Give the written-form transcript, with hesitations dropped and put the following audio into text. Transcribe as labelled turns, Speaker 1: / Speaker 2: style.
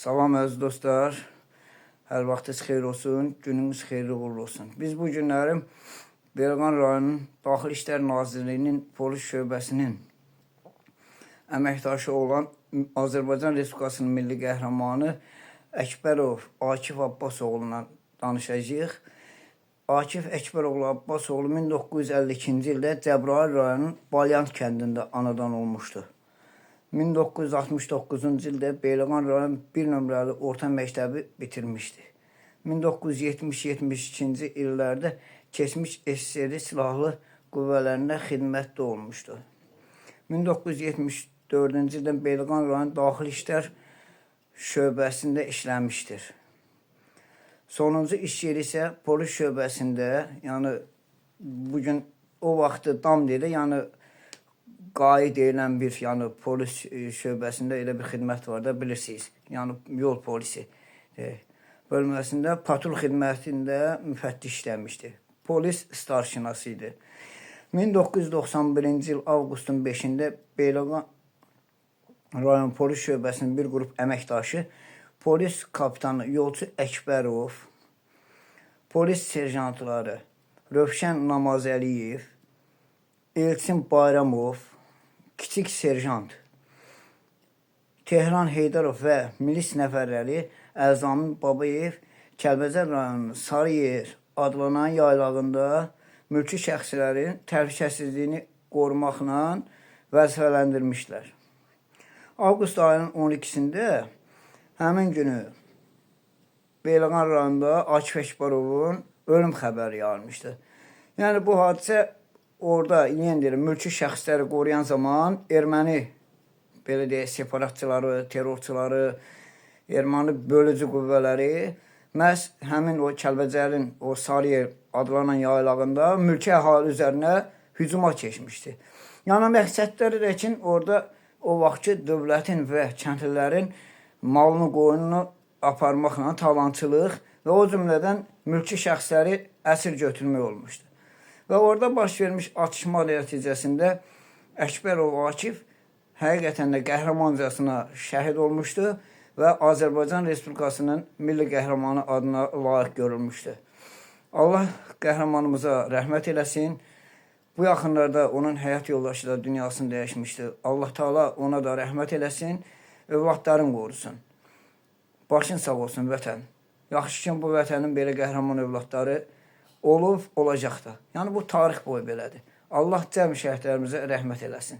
Speaker 1: Salam əziz dostlar, hər vaxtınız xeyir olsun, gününüz xeyirli uğurlu olsun. Biz bu günləri Beyləqan rayonunun Daxili İşlər Nazirliyinin polis şöbəsinin əməkdaşı olan Azərbaycan Respublikasının milli qəhrəmanı Əkbərov Akif Abbasoğlu'na danışacağıq. Akif Əkbəroğlu Abbasoğlu 1952-ci ildə Cəbrayıl rayonunun Balyant kəndində anadan olmuşdu. 1969-cu ildə Beyləqan rayon 1 nömrəli orta məktəbi bitirmişdi. 1970-72-ci illərdə keçmiş SSR silahlı qüvvələrində xidmətdə olmuşdu. 1974-cü ildə Beyləqan rayon Daxili İşlər şöbəsində işləmişdir. Sonuncu iş yeri isə polis şöbəsində, yəni bugün o vaxtı dam deyilə, yəni qaid deyilən bir, yəni polis şöbəsində elə bir xidmət var da, bilirsiniz. Yəni yol polisi bölməsində patrul xidmətində müfəttiş işləmişdi. Polis starşinası idi. 1991-ci il avqustun 5-də Beyləqan rayon polis şöbəsinin bir qrup əməkdaşı polis kapitanı Yolçu Əkbərov, polis serjantları Rövşən Namazəliyev, Elçin Bayramov, kiçik serjant Tehran Heydarov və milis nəfərləri Əzamin Babayev Kəlbəcər rayonunun Sarıyer adlanan yaylağında mülki şəxslərin təhlükəsizliyini qorumaqla vəzifələndirmişlər. Avqust ayının 12-sində həmin günü Beyləqan rayonunda Akif Əkbərovun ölüm xəbəri yayılmışdı. Yəni bu hadisə orada mülki şəxsləri qoruyan zaman erməni, belə deyək, separatçıları, terrorçuları, erməni bölücü qüvvələri məhz həmin o Kəlbəcərin o Sarıyer adlanan yaylağında mülki əhali üzərinə hücuma keçmişdi. Yəni məqsədləri də ki, orada o vaxtki dövlətin və kəndlilərin malını, qoyununu aparmaqla talançılıq və o cümlədən mülki şəxsləri əsir götürmək olmuşdu. Və orada baş vermiş atışma nəticəsində Əkbərov Akif həqiqətən də qəhrəmancasına şəhid olmuşdu və Azərbaycan Respublikasının milli qəhrəmanı adına layiq görülmüşdü. Allah qəhrəmanımıza rəhmət eləsin. Bu yaxınlarda onun həyat yoldaşı da dünyasını dəyişmişdi. Allah Teala ona da rəhmət eləsin, övladların qorusun. Başın sağ olsun vətən. Yaxşı ki, bu vətənin belə qəhrəman övladları olub, olacaq da. Yəni bu tarix boyu belədir. Allah cəmi şəhidlərimizə rəhmət eləsin.